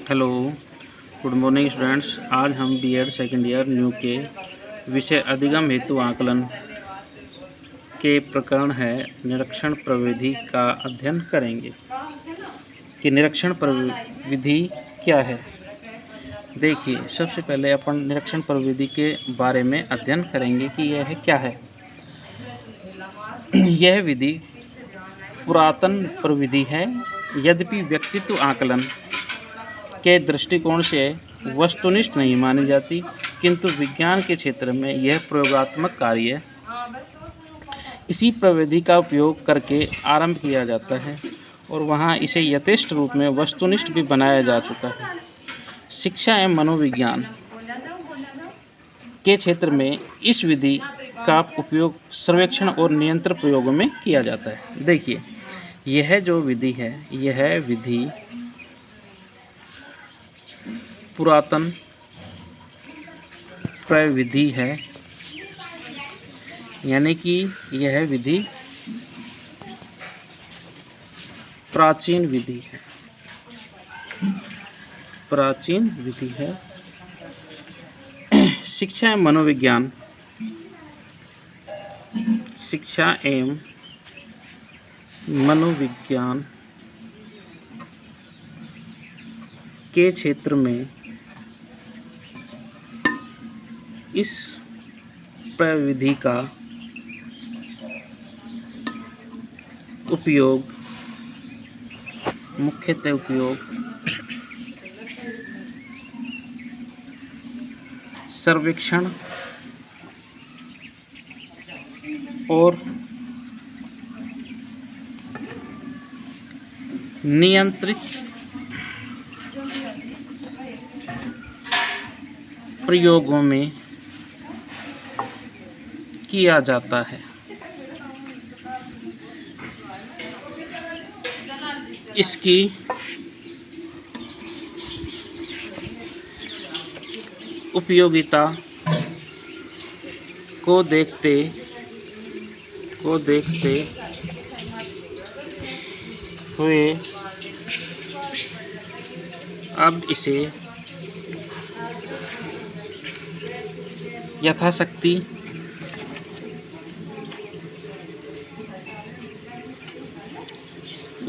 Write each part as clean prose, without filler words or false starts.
Hello, good morning students. आज हम BEd second year new के विषय अधिगम हेतु आकलन के प्रकरण है निरीक्षण प्रविधि का अध्ययन करेंगे कि निरीक्षण प्रविधि क्या है। देखिए, सबसे पहले अपन निरीक्षण प्रविधि के बारे में अध्ययन करेंगे कि यह क्या है। यह विधि पुरातन प्रविधि है, यद्यपि व्यक्तित्व आकलन के दृष्टिकोण से वस्तुनिष्ठ नहीं मानी जाती, किंतु विज्ञान के क्षेत्र में यह प्रयोगात्मक कार्य इसी प्रविधि का उपयोग करके आरंभ किया जाता है और वहाँ इसे यथेष्ट रूप में वस्तुनिष्ठ भी बनाया जा चुका है। शिक्षा एवं मनोविज्ञान के क्षेत्र में इस विधि का उपयोग सर्वेक्षण और नियंत्रण प्रयोगों में किया जाता है। देखिए, यह जो विधि है, यह विधि पुरातन प्रविधि है, यानी कि यह विधि प्राचीन विधि है। प्राचीन विधि है। शिक्षा एवं मनोविज्ञान के क्षेत्र में इस प्रविधि का मुख्यतः उपयोग सर्वेक्षण और नियंत्रित प्रयोगों में किया जाता है। इसकी उपयोगिता को देखते हुए अब इसे यथाशक्ति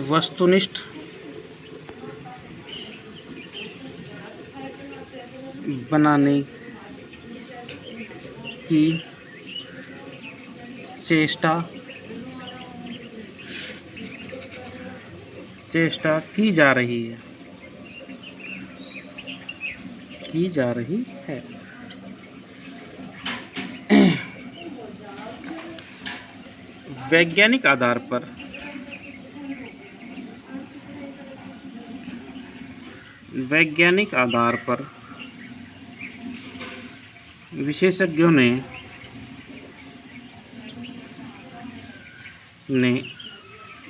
वस्तुनिष्ठ बनाने की चेष्टा की जा रही है। वैज्ञानिक आधार पर विशेषज्ञों ने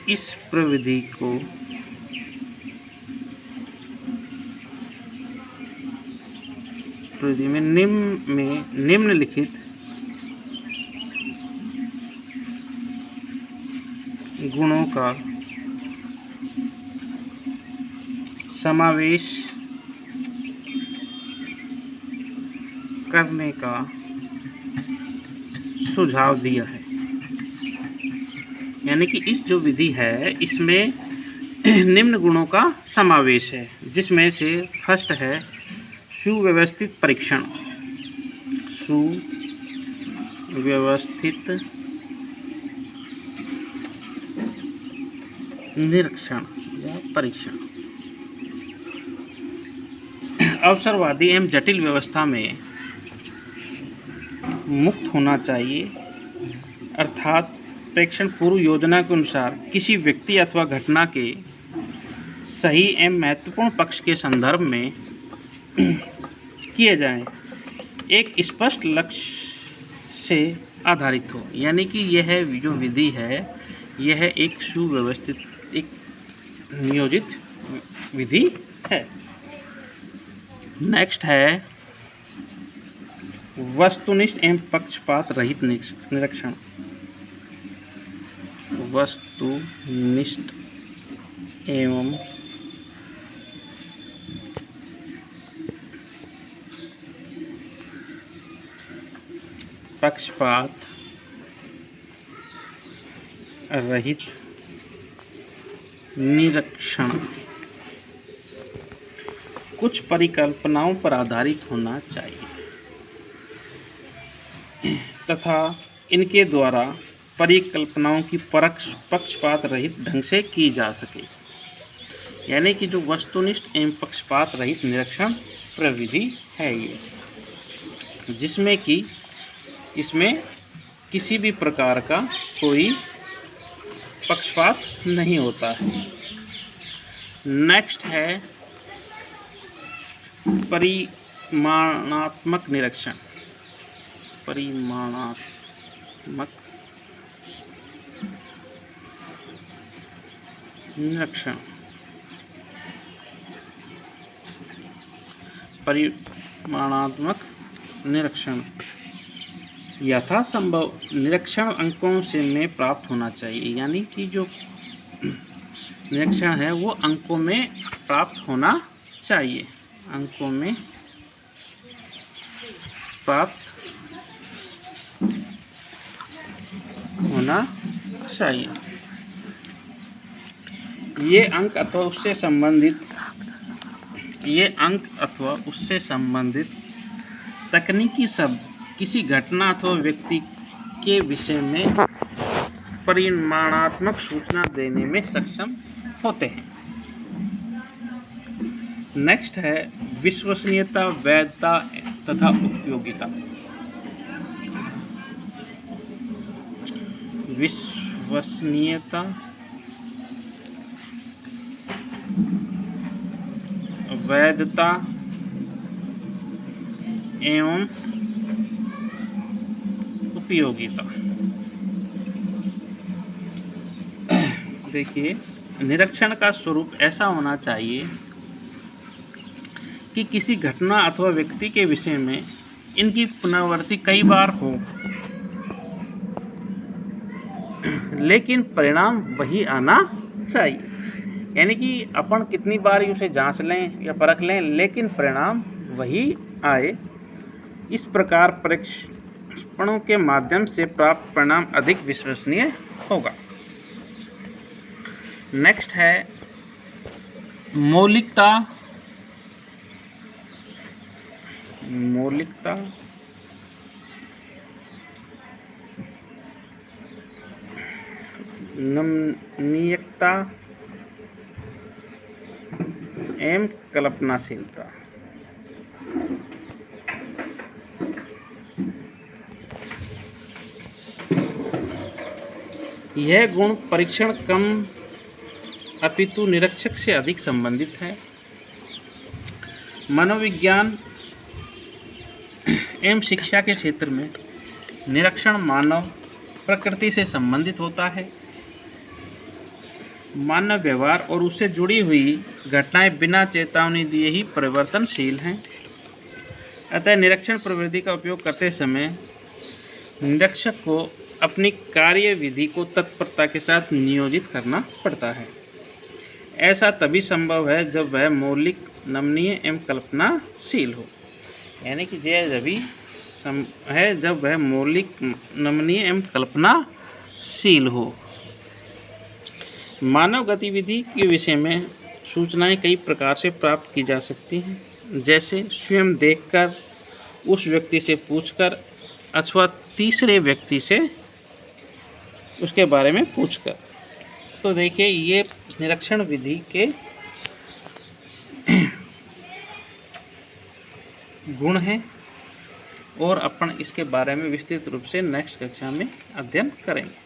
इस प्रविधि में निम्नलिखित गुणों का समावेश करने का सुझाव दिया है। यानी कि इस जो विधि है, इसमें निम्न गुणों का समावेश है, जिसमें से फर्स्ट है सुव्यवस्थित परीक्षण, सुव्यवस्थित निरीक्षण या परीक्षण। अवसरवादी एवं जटिल व्यवस्था में मुक्त होना चाहिए, अर्थात प्रेक्षण पूर्व योजना के अनुसार किसी व्यक्ति अथवा घटना के सही एवं महत्वपूर्ण पक्ष के संदर्भ में किए जाएं, एक स्पष्ट लक्ष्य से आधारित हो। यानी कि यह जो विधि है, यह एक सुव्यवस्थित, एक नियोजित विधि है। नेक्स्ट है वस्तुनिष्ठ एवं पक्षपात रहित निरीक्षण। वस्तुनिष्ठ एवं पक्षपात रहित निरीक्षण कुछ परिकल्पनाओं पर आधारित होना चाहिए तथा इनके द्वारा परिकल्पनाओं की परख पक्षपात रहित ढंग से की जा सके। यानी कि जो वस्तुनिष्ठ एवं पक्षपात रहित निरीक्षण प्रविधि है ये, जिसमें कि इसमें किसी भी प्रकार का कोई पक्षपात नहीं होता है। नेक्स्ट है परिमाणात्मक निरीक्षण। परिमाणात्मक निरीक्षण परिमाणात्मक निरीक्षण यथासंभव निरीक्षण अंकों से में प्राप्त होना चाहिए। यानी कि जो निरीक्षण है वो अंकों में प्राप्त होना चाहिए, अंकों में प्राप्त होना चाहिए। ये अंक अथवा उससे संबंधित तकनीकी शब्द किसी घटना अथवा व्यक्ति के विषय में परिमाणात्मक सूचना देने में सक्षम होते हैं। नेक्स्ट है विश्वसनीयता, वैधता तथा उपयोगिता। विश्वसनीयता, वैधता एवं उपयोगिता। देखिए, निरीक्षण का स्वरूप ऐसा होना चाहिए कि किसी घटना अथवा व्यक्ति के विषय में इनकी पुनरावृत्ति कई बार हो, लेकिन परिणाम वही आना चाहिए। यानी कि अपन कितनी बार उसे जांच लें या परख लें, लेकिन परिणाम वही आए। इस प्रकार परीक्षणों के माध्यम से प्राप्त परिणाम अधिक विश्वसनीय होगा। नेक्स्ट है मौलिकता। मौलिकता नमनीयता एवं कल्पनाशीलता। यह गुण परीक्षण कम अपितु निरीक्षक से अधिक संबंधित है। मनोविज्ञान एवं शिक्षा के क्षेत्र में निरीक्षण मानव प्रकृति से संबंधित होता है। मानव व्यवहार और उससे जुड़ी हुई घटनाएं बिना चेतावनी दिए ही परिवर्तनशील हैं। अतः निरीक्षण प्रविधि का उपयोग करते समय निरीक्षक को अपनी कार्यविधि को तत्परता के साथ नियोजित करना पड़ता है। ऐसा तभी संभव है जब वह मौलिक, नमनीय एवं कल्पनाशील हो। यानी कि जब वह मौलिक, नमनीय एवं कल्पनाशील हो। मानव गतिविधि के विषय में सूचनाएं कई प्रकार से प्राप्त की जा सकती हैं, जैसे स्वयं देखकर, उस व्यक्ति से पूछकर अथवा तीसरे व्यक्ति से उसके बारे में पूछकर। तो देखिए, ये निरीक्षण विधि के गुण हैं और अपन इसके बारे में विस्तृत रूप से नेक्स्ट कक्षा में अध्ययन करेंगे।